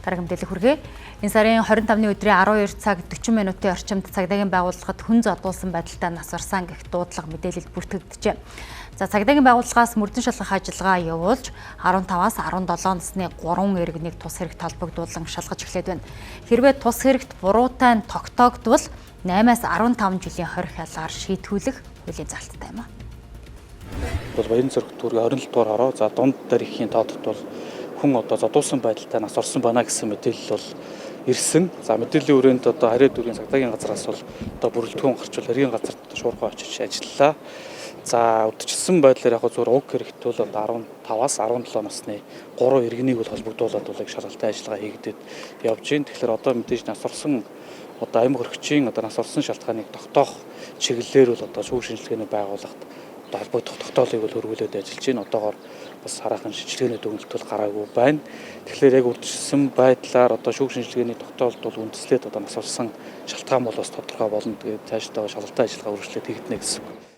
Дараагийн мэдээлэл хүргэе. Энэ сарын 25-ны өдрийн 12 цаг 40 минутын орчимд цагдаагийн байгууллагад хүн зодуулсан байдалтай нас барсан гэх дуудлага мэдээлэл бүртгэгджээ. За цагдаагийн байгууллагаас мөрдөн шалгах ажиллагаа явуулж 15-аас 17 насны 3 иргэнийг тус хэрэгт холбогдуулан шалгаж эхлээд байна. Хэрвээ тус хэрэгт буруутай тогтоогдвол 8-аас 15 жилийн хорих ялгаар шийтгүүлэх хуулийн залттай юм а. Бол баян зэрэг төргийн 27 дугаар ороо за дунд дараагийн тоодод бол хүн одоо зодуулсан байдалтай нас орсон байна гэсэн мэдээлэл бол ирсэн. За мэдээллийн хүрээнд одоо харьяа дүүргийн цагдаагийн газраас бол одоо бүрэлдэхүүн гарчвал харьяан газарт шуурхай очиж ажиллалаа. За удирчилсан байдлаар яг зөвхөн уг хэрэгт бол одоо 15-аас 17 насны 3 иргэнийг бол холбогдуулаад бол шалгалтын ажиллагаа хийгдээд явж байна. Тэгэхээр одоо мэдээж нас орсон одоо аймаг хөрөгчийн одоо нас орсон шалтгааныг тогтоох чиглэлээр бол одоо шүүх шинжилгээний байгууллагт холбогдох тогтоолыг бол хөрвүүлээд ажиллаж байна. Одоогоор бас хараахан шинжилгээний дүгнэлт гараагүй байна. Тэгэхээр яг үржилсэн байдлаар одоо шүүх шинжилгээний тогтоолд бол үндэслээд одоо нас орсон шалтгаан бол бас тодорхой болно. Тэгээд цаашдаа шалгалтын ажиллагаа үргэлжлүүлээд хийгдэнэ гэсэн үг.